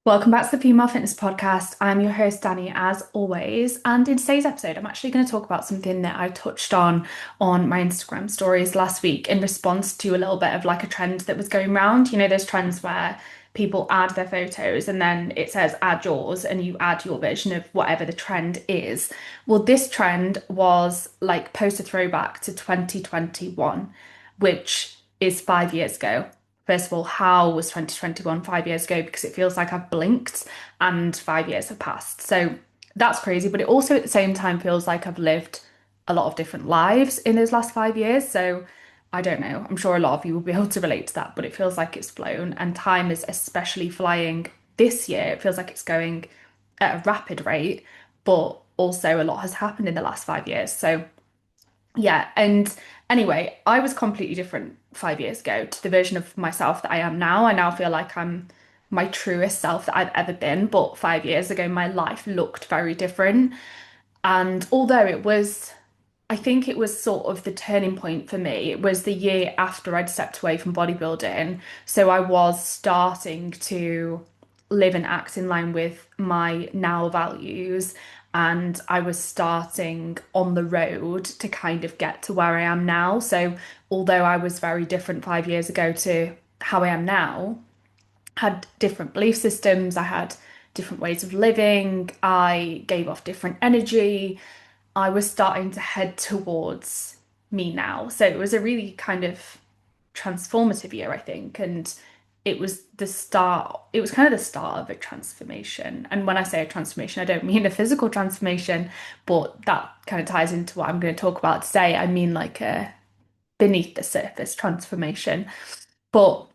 Welcome back to the Female Fitness Podcast. I'm your host, Danny, as always. And in today's episode, I'm actually going to talk about something that I touched on my Instagram stories last week in response to a little bit of like a trend that was going around. You know, those trends where people add their photos and then it says add yours and you add your version of whatever the trend is. Well, this trend was like post a throwback to 2021, which is 5 years ago. First of all, how was 2021 5 years ago? Because it feels like I've blinked and 5 years have passed. So that's crazy. But it also at the same time feels like I've lived a lot of different lives in those last 5 years. So I don't know. I'm sure a lot of you will be able to relate to that, but it feels like it's flown and time is especially flying this year. It feels like it's going at a rapid rate, but also a lot has happened in the last 5 years. So yeah, and anyway, I was completely different 5 years ago to the version of myself that I am now. I now feel like I'm my truest self that I've ever been, but 5 years ago, my life looked very different. And although it was, I think it was sort of the turning point for me, it was the year after I'd stepped away from bodybuilding. So I was starting to live and act in line with my now values. And I was starting on the road to kind of get to where I am now. So, although I was very different 5 years ago to how I am now, had different belief systems, I had different ways of living, I gave off different energy. I was starting to head towards me now. So it was a really kind of transformative year, I think. And it was kind of the start of a transformation. And when I say a transformation, I don't mean a physical transformation, but that kind of ties into what I'm going to talk about today. I mean like a beneath the surface transformation. But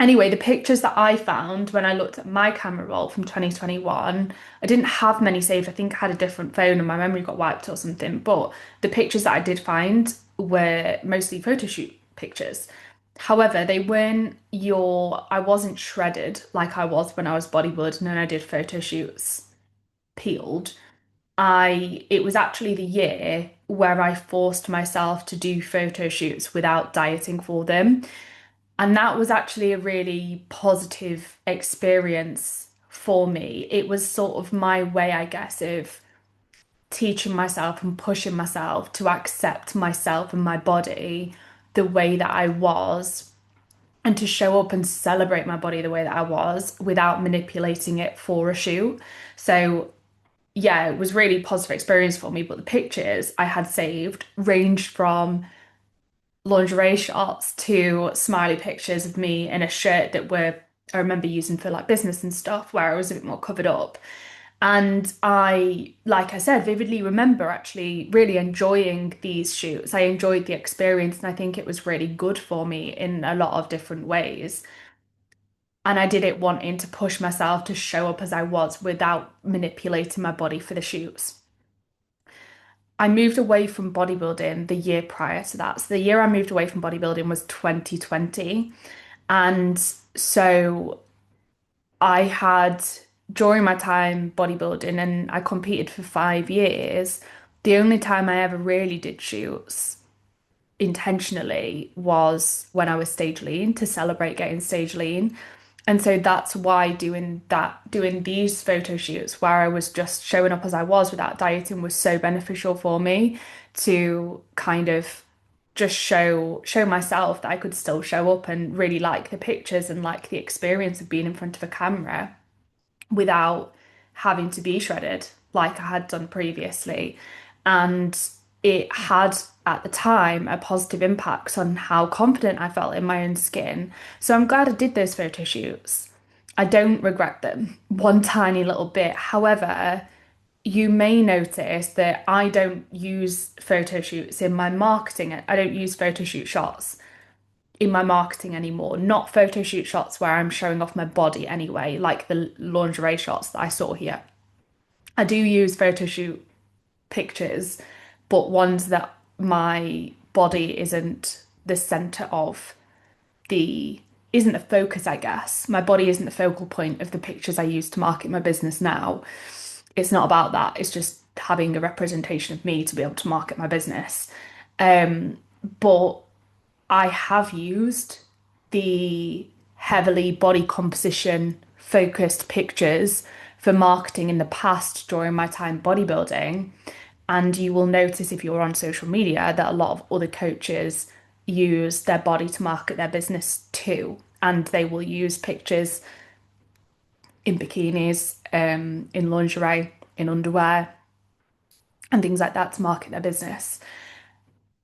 anyway, the pictures that I found when I looked at my camera roll from 2021, I didn't have many saved. I think I had a different phone and my memory got wiped or something. But the pictures that I did find were mostly photo shoot pictures. However, I wasn't shredded like I was when I was bodybuilding and I did photo shoots peeled. It was actually the year where I forced myself to do photo shoots without dieting for them. And that was actually a really positive experience for me. It was sort of my way, I guess, of teaching myself and pushing myself to accept myself and my body the way that I was and to show up and celebrate my body the way that I was without manipulating it for a shoot. So, yeah, it was really positive experience for me. But the pictures I had saved ranged from lingerie shots to smiley pictures of me in a shirt that were I remember using for like business and stuff where I was a bit more covered up. And I, like I said, vividly remember actually really enjoying these shoots. I enjoyed the experience and I think it was really good for me in a lot of different ways. And I did it wanting to push myself to show up as I was without manipulating my body for the shoots. I moved away from bodybuilding the year prior to that. So the year I moved away from bodybuilding was 2020. And so I had, during my time bodybuilding, and I competed for 5 years, the only time I ever really did shoots intentionally was when I was stage lean to celebrate getting stage lean. And so that's why doing these photo shoots where I was just showing up as I was without dieting was so beneficial for me to kind of just show myself that I could still show up and really like the pictures and like the experience of being in front of a camera without having to be shredded like I had done previously. And it had at the time a positive impact on how confident I felt in my own skin. So I'm glad I did those photo shoots. I don't regret them one tiny little bit. However, you may notice that I don't use photo shoots in my marketing. I don't use photo shoot shots in my marketing anymore. Not photo shoot shots where I'm showing off my body anyway, like the lingerie shots that I saw here. I do use photo shoot pictures, but ones that my body the center of the isn't the focus, I guess. My body isn't the focal point of the pictures I use to market my business now. It's not about that. It's just having a representation of me to be able to market my business. But I have used the heavily body composition focused pictures for marketing in the past during my time bodybuilding. And you will notice if you're on social media that a lot of other coaches use their body to market their business too. And they will use pictures in bikinis, in lingerie, in underwear, and things like that to market their business.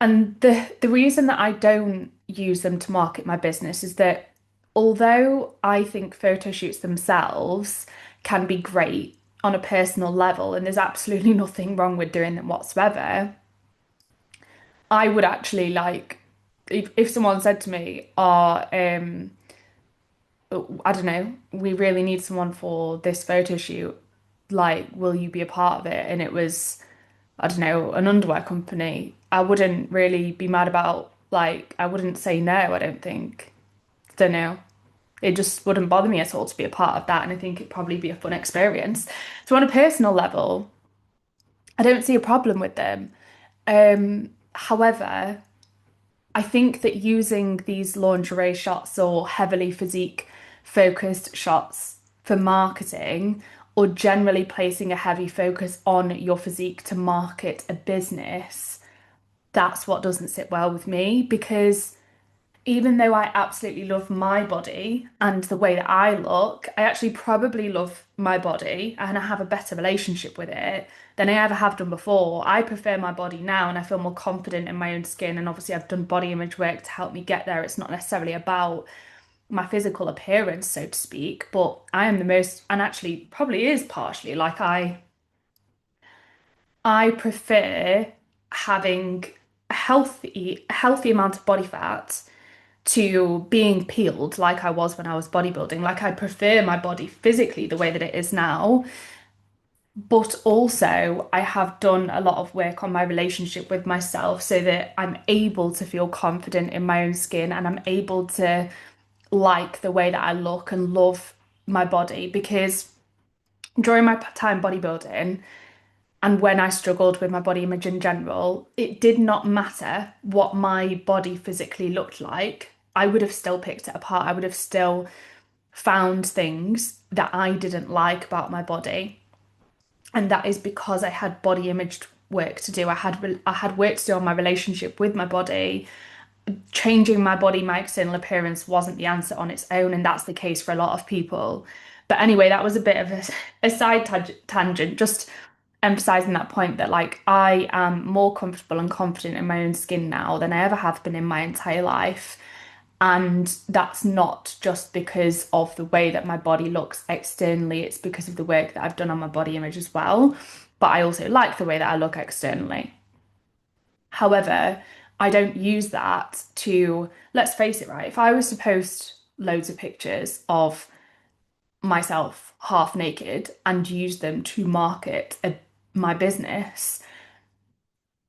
And the reason that I don't use them to market my business is that although I think photo shoots themselves can be great on a personal level, and there's absolutely nothing wrong with doing them whatsoever, I would actually like if someone said to me, I don't know, we really need someone for this photo shoot, like, will you be a part of it? And it was, I don't know, an underwear company. I wouldn't really be mad about, like, I wouldn't say no, I don't think. Don't know. It just wouldn't bother me at all to be a part of that. And I think it'd probably be a fun experience. So on a personal level, I don't see a problem with them. However, I think that using these lingerie shots or heavily physique focused shots for marketing, or generally placing a heavy focus on your physique to market a business, that's what doesn't sit well with me, because even though I absolutely love my body and the way that I look, I actually probably love my body and I have a better relationship with it than I ever have done before. I prefer my body now and I feel more confident in my own skin. And obviously, I've done body image work to help me get there. It's not necessarily about my physical appearance, so to speak, but I am the most, and actually probably is partially like I prefer having a healthy amount of body fat to being peeled like I was when I was bodybuilding. Like, I prefer my body physically the way that it is now, but also I have done a lot of work on my relationship with myself so that I'm able to feel confident in my own skin and I'm able to like the way that I look and love my body. Because during my time bodybuilding, and when I struggled with my body image in general, it did not matter what my body physically looked like. I would have still picked it apart. I would have still found things that I didn't like about my body. And that is because I had body image work to do. I had work to do on my relationship with my body. Changing my body, my external appearance wasn't the answer on its own, and that's the case for a lot of people. But anyway, that was a bit of a side tangent, just emphasizing that point that like I am more comfortable and confident in my own skin now than I ever have been in my entire life. And that's not just because of the way that my body looks externally, it's because of the work that I've done on my body image as well. But I also like the way that I look externally. However, I don't use that to, let's face it, right? If I was to post loads of pictures of myself half naked and use them to market my business,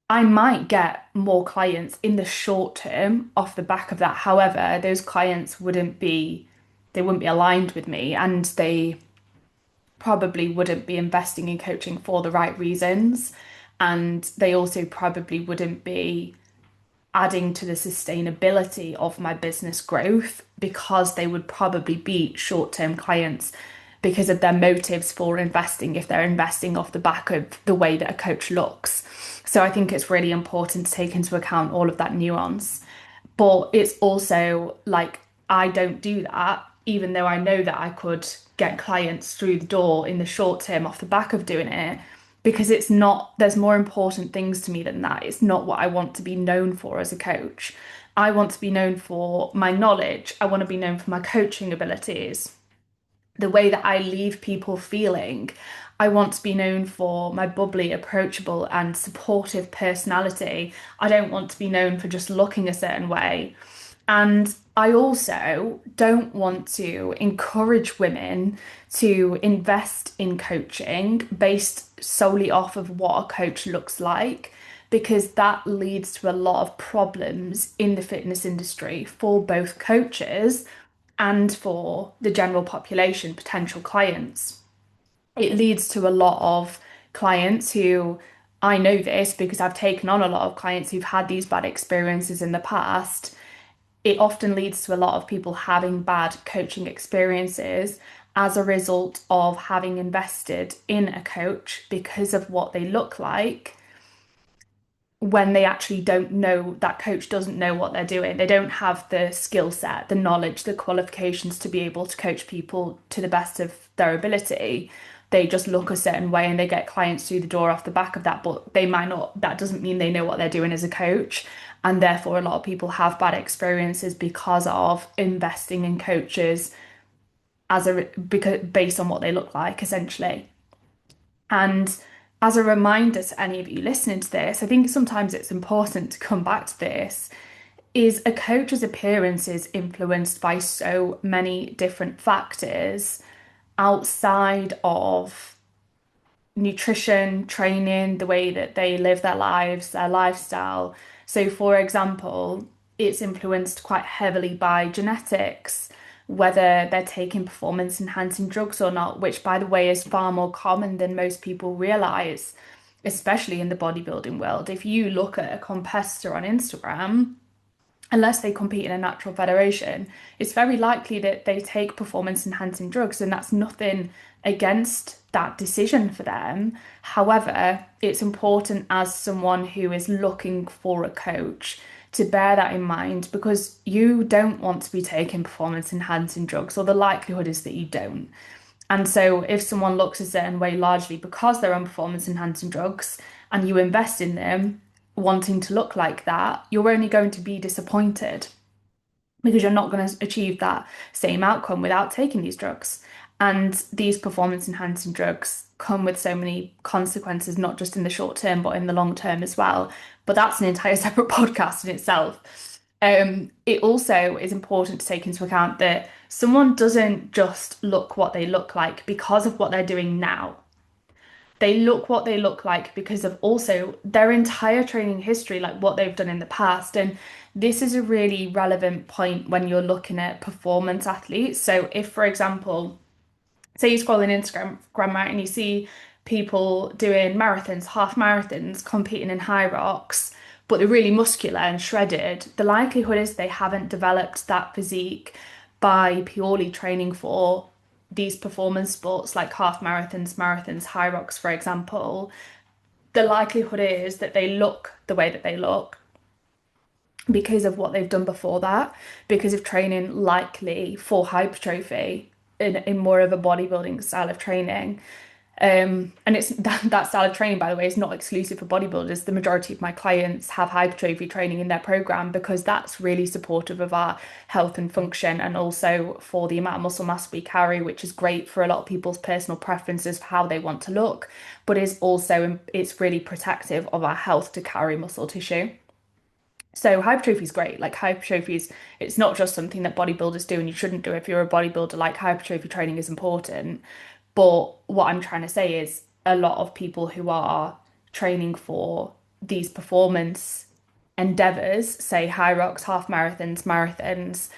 I might get more clients in the short term off the back of that. However, those clients they wouldn't be aligned with me and they probably wouldn't be investing in coaching for the right reasons. And they also probably wouldn't be adding to the sustainability of my business growth because they would probably be short-term clients because of their motives for investing if they're investing off the back of the way that a coach looks. So I think it's really important to take into account all of that nuance. But it's also like I don't do that, even though I know that I could get clients through the door in the short term off the back of doing it, because it's not, there's more important things to me than that. It's not what I want to be known for as a coach. I want to be known for my knowledge. I want to be known for my coaching abilities, the way that I leave people feeling. I want to be known for my bubbly, approachable, and supportive personality. I don't want to be known for just looking a certain way. And I also don't want to encourage women to invest in coaching based solely off of what a coach looks like, because that leads to a lot of problems in the fitness industry for both coaches and for the general population, potential clients. It leads to a lot of clients who, I know this because I've taken on a lot of clients who've had these bad experiences in the past. it often leads to a lot of people having bad coaching experiences as a result of having invested in a coach because of what they look like when they actually don't know, that coach doesn't know what they're doing. They don't have the skill set, the knowledge, the qualifications to be able to coach people to the best of their ability. They just look a certain way and they get clients through the door off the back of that, but they might not, that doesn't mean they know what they're doing as a coach. And therefore, a lot of people have bad experiences because of investing in coaches because based on what they look like, essentially. And as a reminder to any of you listening to this, I think sometimes it's important to come back to this, is a coach's appearance is influenced by so many different factors outside of nutrition, training, the way that they live their lives, their lifestyle. So, for example, it's influenced quite heavily by genetics, whether they're taking performance enhancing drugs or not, which, by the way, is far more common than most people realize, especially in the bodybuilding world. If you look at a competitor on Instagram, unless they compete in a natural federation, it's very likely that they take performance enhancing drugs, and that's nothing against that decision for them. However, it's important as someone who is looking for a coach to bear that in mind because you don't want to be taking performance enhancing drugs, or the likelihood is that you don't. And so, if someone looks a certain way largely because they're on performance enhancing drugs and you invest in them wanting to look like that, you're only going to be disappointed because you're not going to achieve that same outcome without taking these drugs. And these performance enhancing drugs come with so many consequences, not just in the short term, but in the long term as well. But that's an entire separate podcast in itself. It also is important to take into account that someone doesn't just look what they look like because of what they're doing now. They look what they look like because of also their entire training history, like what they've done in the past. And this is a really relevant point when you're looking at performance athletes. So if, for example, say you scroll on Instagram, right, and you see people doing marathons, half marathons, competing in high rocks, but they're really muscular and shredded, the likelihood is they haven't developed that physique by purely training for these performance sports like half marathons, marathons, high rocks, for example. The likelihood is that they look the way that they look because of what they've done before that, because of training likely for hypertrophy in more of a bodybuilding style of training. And it's that style of training, by the way, is not exclusive for bodybuilders. The majority of my clients have hypertrophy training in their program because that's really supportive of our health and function, and also for the amount of muscle mass we carry, which is great for a lot of people's personal preferences for how they want to look, but is also it's really protective of our health to carry muscle tissue. So hypertrophy is great. Like hypertrophy is, it's not just something that bodybuilders do and you shouldn't do. If you're a bodybuilder, like hypertrophy training is important. But what I'm trying to say is a lot of people who are training for these performance endeavors, say high rocks, half marathons, marathons,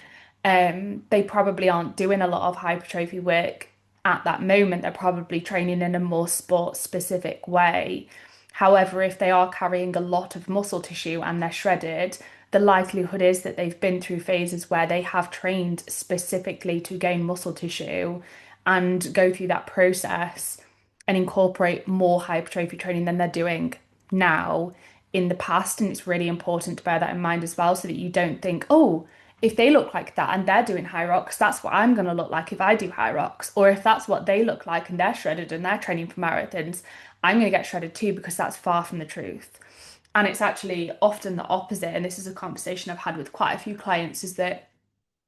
they probably aren't doing a lot of hypertrophy work at that moment. They're probably training in a more sport specific way. However, if they are carrying a lot of muscle tissue and they're shredded, the likelihood is that they've been through phases where they have trained specifically to gain muscle tissue and go through that process and incorporate more hypertrophy training than they're doing now in the past. And it's really important to bear that in mind as well, so that you don't think, oh, if they look like that and they're doing high rocks, that's what I'm going to look like if I do high rocks. Or if that's what they look like and they're shredded and they're training for marathons, I'm going to get shredded too, because that's far from the truth. And it's actually often the opposite. And this is a conversation I've had with quite a few clients, is that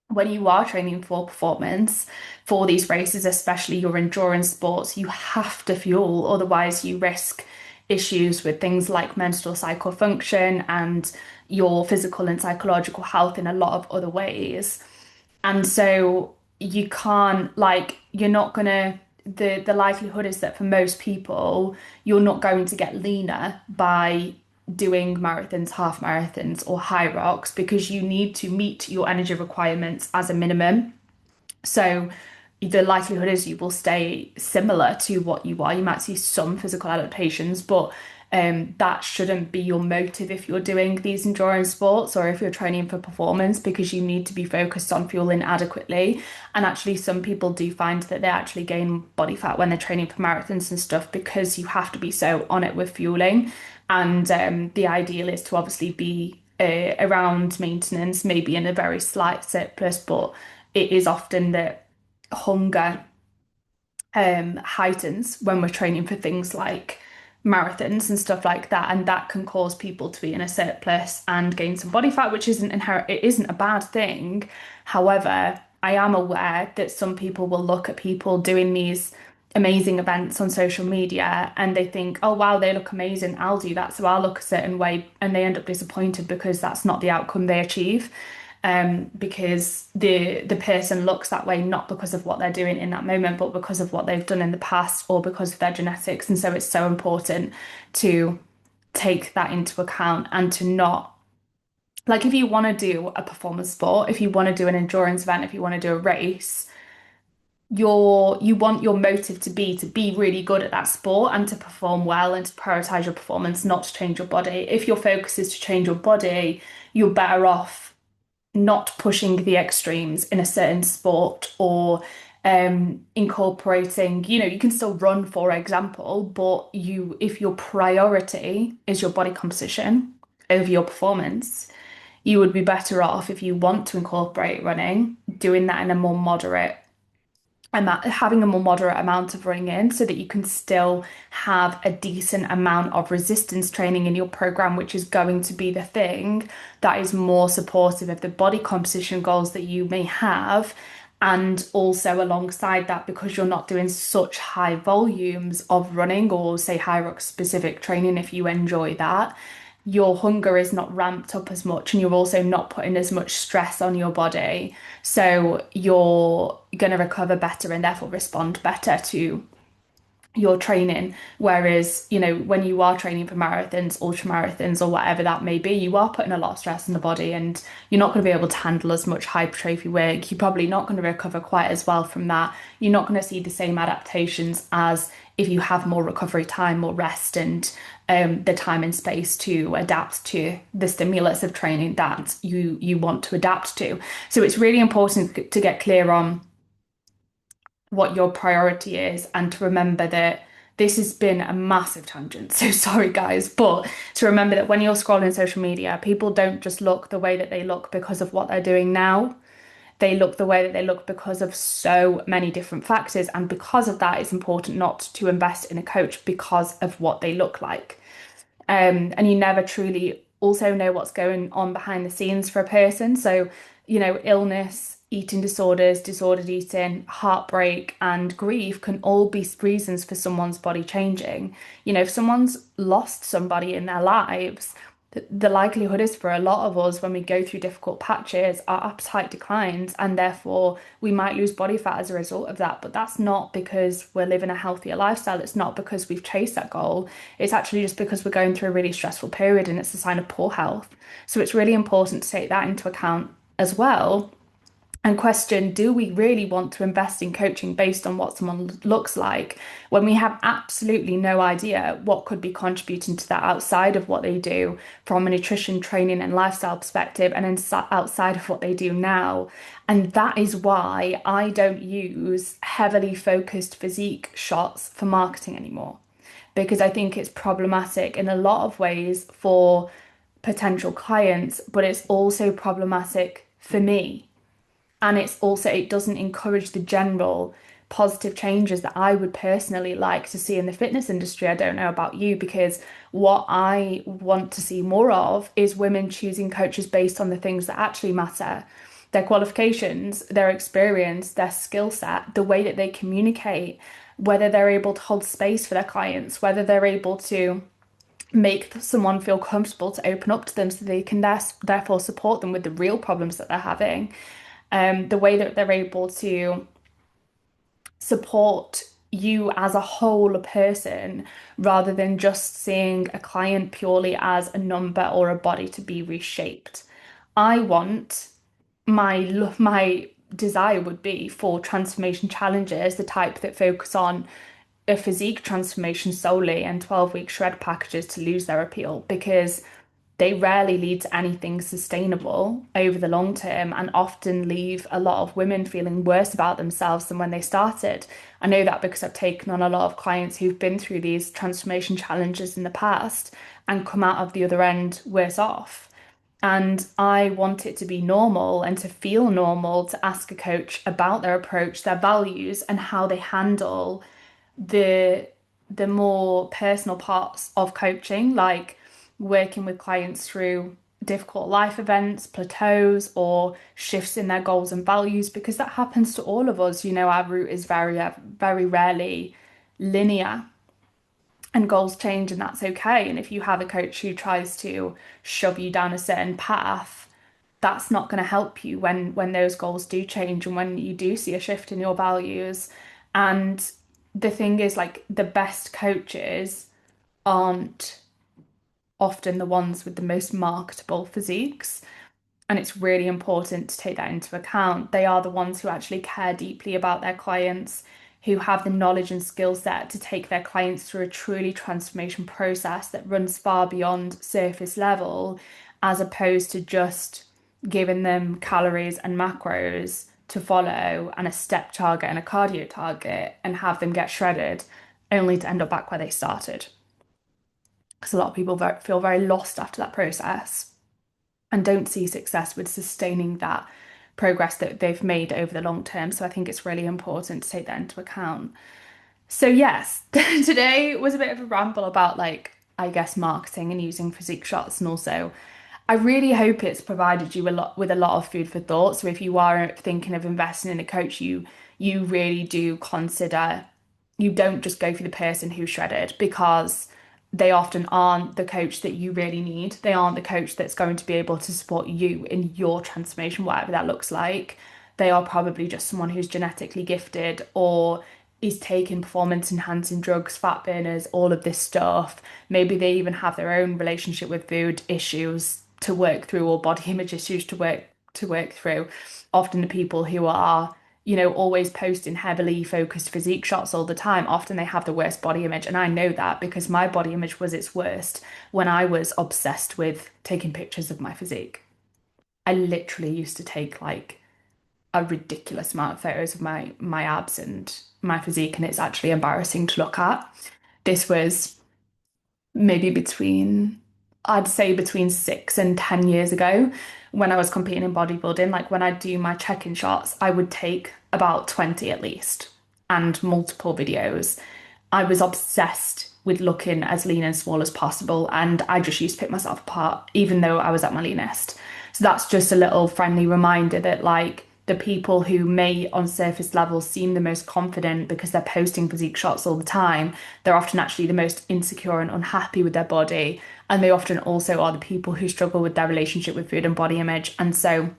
when you are training for performance for these races, especially your endurance sports, you have to fuel, otherwise you risk issues with things like menstrual cycle function and your physical and psychological health in a lot of other ways. And so you can't, like, you're not gonna, the likelihood is that for most people, you're not going to get leaner by doing marathons, half marathons, or high rocks, because you need to meet your energy requirements as a minimum. So the likelihood is you will stay similar to what you are. You might see some physical adaptations, but That shouldn't be your motive if you're doing these endurance sports or if you're training for performance, because you need to be focused on fueling adequately. And actually, some people do find that they actually gain body fat when they're training for marathons and stuff, because you have to be so on it with fueling. And the ideal is to obviously be around maintenance, maybe in a very slight surplus, but it is often that hunger heightens when we're training for things like marathons and stuff like that, and that can cause people to be in a surplus and gain some body fat, which isn't inherent, it isn't a bad thing. However, I am aware that some people will look at people doing these amazing events on social media and they think, oh wow, they look amazing, I'll do that, so I'll look a certain way, and they end up disappointed because that's not the outcome they achieve. Because the person looks that way not because of what they're doing in that moment, but because of what they've done in the past or because of their genetics. And so it's so important to take that into account and to not, like, if you want to do a performance sport, if you want to do an endurance event, if you want to do a race, you want your motive to be really good at that sport and to perform well and to prioritize your performance, not to change your body. If your focus is to change your body, you're better off not pushing the extremes in a certain sport, or incorporating, you can still run, for example, but if your priority is your body composition over your performance, you would be better off, if you want to incorporate running, doing that in a more moderate amount, having a more moderate amount of running in, so that you can still have a decent amount of resistance training in your program, which is going to be the thing that is more supportive of the body composition goals that you may have. And also alongside that, because you're not doing such high volumes of running or say high rock specific training, if you enjoy that, your hunger is not ramped up as much, and you're also not putting as much stress on your body. So you're going to recover better and therefore respond better to your training. Whereas, when you are training for marathons, ultra marathons, or whatever that may be, you are putting a lot of stress on the body and you're not going to be able to handle as much hypertrophy work. You're probably not going to recover quite as well from that. You're not going to see the same adaptations as if you have more recovery time, more rest, and the time and space to adapt to the stimulus of training that you want to adapt to. So it's really important to get clear on what your priority is, and to remember that this has been a massive tangent. So sorry, guys, but to remember that when you're scrolling social media, people don't just look the way that they look because of what they're doing now. They look the way that they look because of so many different factors. And because of that, it's important not to invest in a coach because of what they look like. And you never truly also know what's going on behind the scenes for a person. So, illness, eating disorders, disordered eating, heartbreak, and grief can all be reasons for someone's body changing. If someone's lost somebody in their lives, the likelihood is for a lot of us, when we go through difficult patches, our appetite declines and therefore we might lose body fat as a result of that. But that's not because we're living a healthier lifestyle. It's not because we've chased that goal. It's actually just because we're going through a really stressful period and it's a sign of poor health. So it's really important to take that into account as well, and question, do we really want to invest in coaching based on what someone looks like, when we have absolutely no idea what could be contributing to that outside of what they do from a nutrition, training, and lifestyle perspective, and outside of what they do now. And that is why I don't use heavily focused physique shots for marketing anymore, because I think it's problematic in a lot of ways for potential clients, but it's also problematic for me. And it doesn't encourage the general positive changes that I would personally like to see in the fitness industry. I don't know about you, because what I want to see more of is women choosing coaches based on the things that actually matter: their qualifications, their experience, their skill set, the way that they communicate, whether they're able to hold space for their clients, whether they're able to make someone feel comfortable to open up to them so they can therefore support them with the real problems that they're having. The way that they're able to support you as a whole person, rather than just seeing a client purely as a number or a body to be reshaped. I want my desire would be for transformation challenges, the type that focus on a physique transformation solely and 12-week shred packages to lose their appeal because they rarely lead to anything sustainable over the long term and often leave a lot of women feeling worse about themselves than when they started. I know that because I've taken on a lot of clients who've been through these transformation challenges in the past and come out of the other end worse off. And I want it to be normal and to feel normal to ask a coach about their approach, their values, and how they handle the the more personal parts of coaching, like working with clients through difficult life events, plateaus, or shifts in their goals and values, because that happens to all of us. You know, our route is very rarely linear and goals change, and that's okay. And if you have a coach who tries to shove you down a certain path, that's not going to help you when those goals do change and when you do see a shift in your values. And the thing is, like, the best coaches aren't often the ones with the most marketable physiques. And it's really important to take that into account. They are the ones who actually care deeply about their clients, who have the knowledge and skill set to take their clients through a truly transformation process that runs far beyond surface level, as opposed to just giving them calories and macros to follow and a step target and a cardio target and have them get shredded only to end up back where they started. Because a lot of people feel very lost after that process and don't see success with sustaining that progress that they've made over the long term. So I think it's really important to take that into account. So yes, today was a bit of a ramble about, like, I guess, marketing and using physique shots, and also I really hope it's provided you a lot with a lot of food for thought. So if you are thinking of investing in a coach, you really do consider, you don't just go for the person who's shredded, because they often aren't the coach that you really need. They aren't the coach that's going to be able to support you in your transformation, whatever that looks like. They are probably just someone who's genetically gifted or is taking performance enhancing drugs, fat burners, all of this stuff. Maybe they even have their own relationship with food issues to work through, or body image issues to work through. Often the people who are, you know, always posting heavily focused physique shots all the time, often they have the worst body image. And I know that because my body image was its worst when I was obsessed with taking pictures of my physique. I literally used to take like a ridiculous amount of photos of my abs and my physique, and it's actually embarrassing to look at. This was maybe I'd say between 6 and 10 years ago, when I was competing in bodybuilding. Like, when I do my check-in shots, I would take about 20 at least and multiple videos. I was obsessed with looking as lean and small as possible, and I just used to pick myself apart, even though I was at my leanest. So that's just a little friendly reminder that, like, the people who may on surface level seem the most confident because they're posting physique shots all the time, they're often actually the most insecure and unhappy with their body. And they often also are the people who struggle with their relationship with food and body image. And so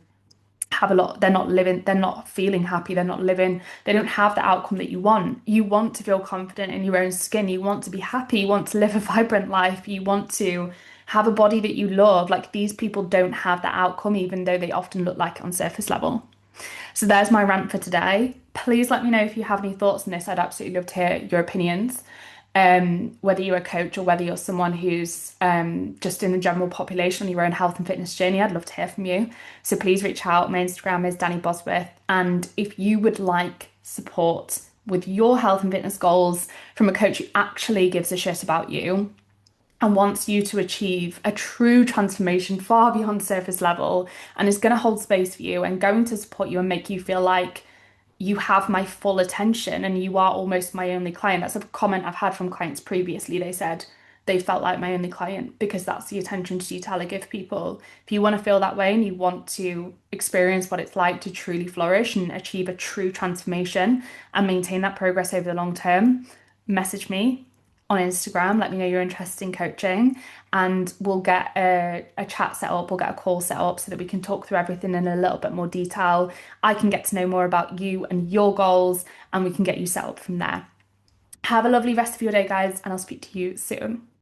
have a lot, they're not living, they're not feeling happy, they're not living, they don't have the outcome that you want. You want to feel confident in your own skin, you want to be happy, you want to live a vibrant life, you want to have a body that you love. Like, these people don't have that outcome, even though they often look like it on surface level. So there's my rant for today. Please let me know if you have any thoughts on this. I'd absolutely love to hear your opinions. Whether you're a coach or whether you're someone who's just in the general population on your own health and fitness journey, I'd love to hear from you. So please reach out. My Instagram is Danny Bosworth. And if you would like support with your health and fitness goals from a coach who actually gives a shit about you and wants you to achieve a true transformation far beyond surface level, and is going to hold space for you and going to support you and make you feel like you have my full attention and you are almost my only client. That's a comment I've had from clients previously. They said they felt like my only client because that's the attention to detail I give people. If you want to feel that way and you want to experience what it's like to truly flourish and achieve a true transformation and maintain that progress over the long term, message me on Instagram. Let me know you're interested in coaching, and we'll get a chat set up, we'll get a call set up so that we can talk through everything in a little bit more detail. I can get to know more about you and your goals, and we can get you set up from there. Have a lovely rest of your day, guys, and I'll speak to you soon.